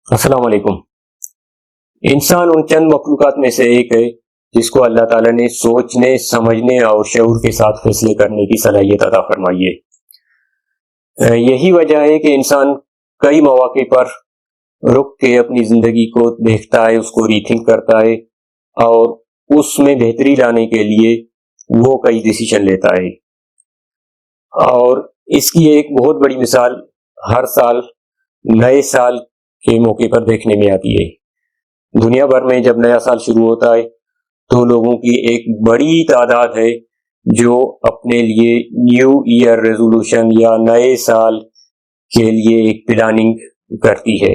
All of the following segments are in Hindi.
अस्सलाम वालेकुम। इंसान उन चंद मखलूक़ात में से एक है जिसको अल्लाह ताला ने सोचने, समझने और शऊर के साथ फैसले करने की सलाहियत अता फरमाई है। यही वजह है कि इंसान कई मौके पर रुक के अपनी जिंदगी को देखता है, उसको रीथिंक करता है और उसमें बेहतरी लाने के लिए वो कई डिसीजन लेता है। और इसकी एक बहुत बड़ी मिसाल हर साल नए साल के मौके पर देखने में आती है। दुनिया भर में जब नया साल शुरू होता है तो लोगों की एक बड़ी तादाद है जो अपने लिए न्यू ईयर रेजोल्यूशन या नए साल के लिए एक प्लानिंग करती है।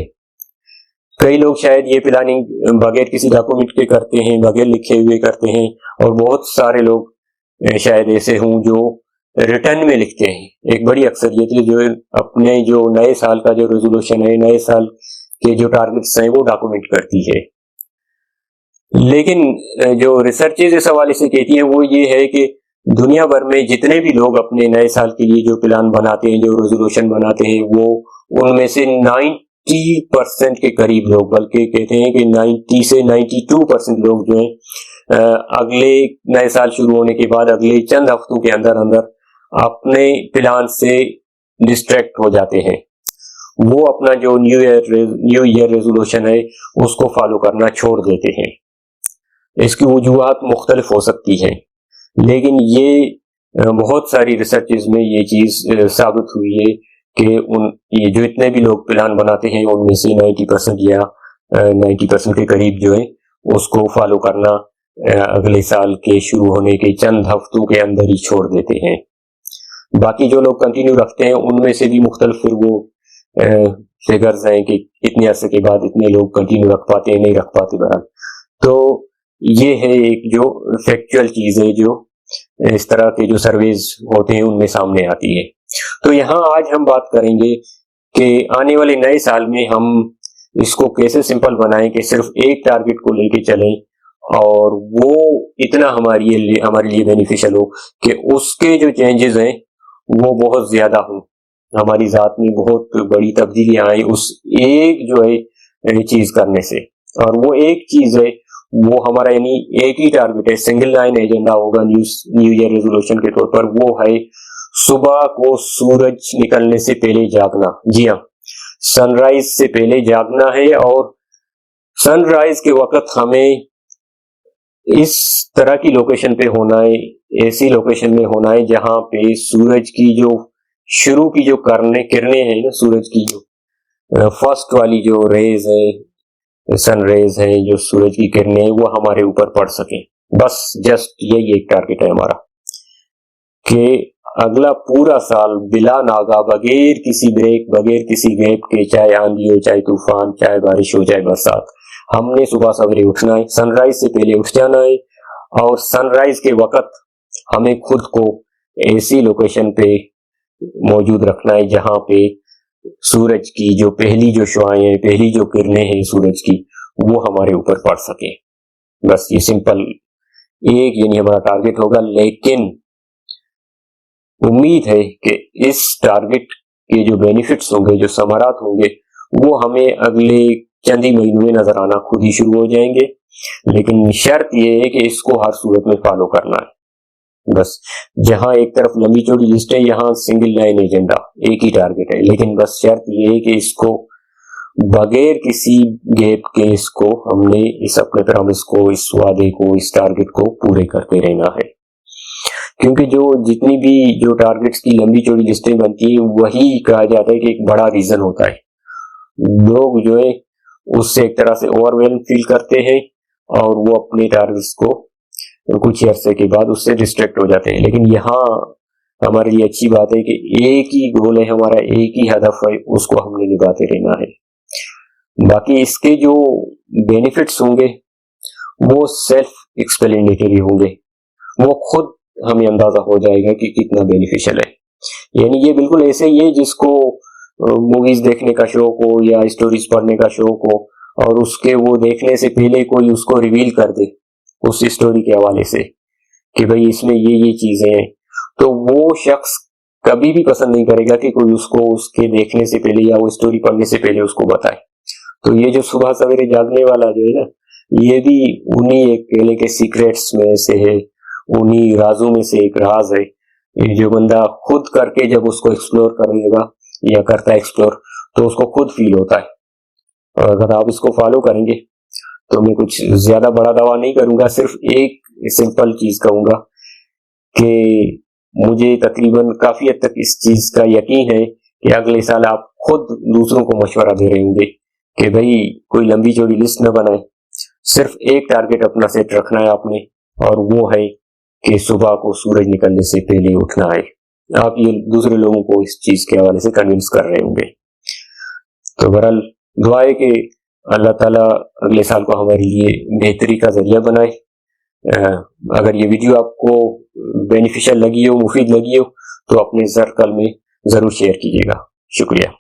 कई लोग शायद ये प्लानिंग बगैर किसी डॉक्यूमेंट के करते हैं, बगैर लिखे हुए करते हैं, और बहुत सारे लोग शायद ऐसे हों जो रिटर्न में लिखते हैं। एक बड़ी अक्सरियत है जो अपने जो नए साल का जो रेजोल्यूशन है, नए साल के जो टारगेट्स हैं, वो डॉक्यूमेंट करती है। लेकिन जो रिसर्चेज इस हवाले से कहती हैं वो ये है कि दुनिया भर में जितने भी लोग अपने नए साल के लिए जो प्लान बनाते हैं, जो रेजोल्यूशन बनाते हैं, वो उनमें से 90% के करीब लोग, बल्कि कहते हैं कि 90 से 92% लोग जो हैं अगले नए साल शुरू होने के बाद अगले चंद हफ्तों के अंदर अंदर अपने प्लान से डिस्ट्रैक्ट हो जाते हैं। वो अपना जो न्यू ईयर रेजोल्यूशन है उसको फॉलो करना छोड़ देते हैं। इसकी वजूहात मुख्तलिफ हो सकती हैं, लेकिन ये बहुत सारी रिसर्चेज में ये चीज साबित हुई है कि ये जो इतने भी लोग प्लान बनाते हैं उनमें से 90% या 90% के करीब जो है उसको फॉलो करना अगले साल के शुरू होने के चंद हफ्तों के अंदर ही छोड़ देते हैं। बाकी जो लोग कंटिन्यू रखते हैं उनमें से भी मुख्तलिफ फिर वो फिगर्स हैं कि इतने अरसे के बाद इतने लोग कंटिन्यू रख पाते हैं, नहीं रख पाते। बहरहाल तो ये है एक जो फैक्चुअल चीज है जो इस तरह के जो सर्वेज होते हैं उनमें सामने आती है। तो यहाँ आज हम बात करेंगे कि आने वाले नए साल में हम इसको कैसे सिंपल बनाएं कि सिर्फ एक टारगेट को लेके चलें और वो इतना हमारे लिए बेनिफिशियल हो कि उसके जो चेंजेस हैं वो बहुत ज्यादा हो, हमारी जात में बहुत बड़ी तब्दीलियां आई उस एक जो है चीज करने से। और वो एक चीज है वो हमारा यानी एक ही टारगेट है, सिंगल लाइन एजेंडा होगा न्यू ईयर रेजोल्यूशन के तौर पर। वो है सुबह को सूरज निकलने से पहले जागना। जी हाँ, सनराइज से पहले जागना है और सनराइज के वक्त हमें इस तरह की लोकेशन पे होना है, ऐसी लोकेशन में होना है जहां पे सूरज की जो शुरू की जो किरणें हैं ना, सूरज की जो फर्स्ट वाली जो रेज है, सन रेज है, जो सूरज की किरणें वो हमारे ऊपर पड़ सके। बस जस्ट यही एक टारगेट है हमारा कि अगला पूरा साल बिला नागा, बगैर किसी ब्रेक, बगैर किसी गैप के, चाहे आंधी हो, चाहे तूफान, चाहे बारिश हो, चाहे बरसात, हमने सुबह सवेरे उठना है, सनराइज से पहले उठ जाना है और सनराइज के वक्त हमें खुद को ऐसी लोकेशन पे मौजूद रखना है जहां पे सूरज की जो पहली जो शुआएं हैं, पहली जो किरणें हैं सूरज की, वो हमारे ऊपर पड़ सके। बस ये सिंपल एक यानी हमारा टारगेट होगा। लेकिन उम्मीद है कि इस टारगेट के जो बेनिफिट्स होंगे, जो समारात होंगे, वो हमें अगले चंद ही महीनों में नजर आना खुद ही शुरू हो जाएंगे। लेकिन शर्त ये है कि इसको हर सूरत में फॉलो करना है। बस जहां एक तरफ लंबी चौड़ी लिस्ट है, यहाँ सिंगल लाइन एजेंडा, एक ही टारगेट है, लेकिन बस शर्त ये है कि इसको बगैर किसी गैप के इसको हमने इस अपने प्रॉमिस को, इस वादे को, इस टारगेट को पूरे करते रहना है। क्योंकि जो जितनी भी जो टारगेट्स की लंबी चौड़ी लिस्टें बनती है वही कहा जाता है कि एक बड़ा रीजन होता है। लोग जो है उससे एक तरह से ओवरवेल्म फील करते हैं और वो अपने टारगेट्स को कुछ अरसे के बाद उससे डिस्ट्रैक्ट हो जाते हैं। लेकिन यहाँ हमारे लिए अच्छी बात है कि एक ही गोल है हमारा, एक ही हदफ है, उसको हमने निभाते रहना है। बाकी इसके जो बेनिफिट्स होंगे वो सेल्फ एक्सप्लेनेटरी होंगे, वो खुद हमें अंदाजा हो जाएगा कि कितना बेनिफिशियल है। यानी ये बिल्कुल ऐसे ही है जिसको मूवीज देखने का शौक हो या स्टोरीज पढ़ने का शौक हो और उसके वो देखने से पहले कोई उसको रिवील कर दे उस स्टोरी के हवाले से कि भाई इसमें ये चीजें हैं, तो वो शख्स कभी भी पसंद नहीं करेगा कि कोई उसको उसके देखने से पहले या वो स्टोरी पढ़ने से पहले उसको बताए। तो ये जो सुबह सवेरे जागने वाला जो है ना, ये भी उन्हीं एक केले के सीक्रेट्स में से है, उन्हीं राजों में से एक राज है। ये जो बंदा खुद करके जब उसको एक्सप्लोर करेगा या करता है एक्सप्लोर, तो उसको खुद फील होता है। और अगर आप इसको फॉलो करेंगे तो मैं कुछ ज्यादा बड़ा दावा नहीं करूंगा, सिर्फ एक सिंपल चीज कहूंगा कि मुझे तकरीबन काफी हद तक इस चीज का यकीन है कि अगले साल आप खुद दूसरों को मशवरा दे रहे होंगे कि भाई कोई लंबी चौड़ी लिस्ट न बनाए, सिर्फ एक टारगेट अपना सेट रखना है आपने, और वो है कि सुबह को सूरज निकलने से पहले उठना है। आप ये दूसरे लोगों को इस चीज के हवाले से कन्विंस कर रहे होंगे। तो बहरहाल दुआ है कि अल्लाह ताला अगले साल को हमारे लिए बेहतरी का जरिया बनाए। अगर ये वीडियो आपको बेनिफिशियल लगी हो, मुफीद लगी हो, तो अपने सर्कल में जरूर शेयर कीजिएगा। शुक्रिया।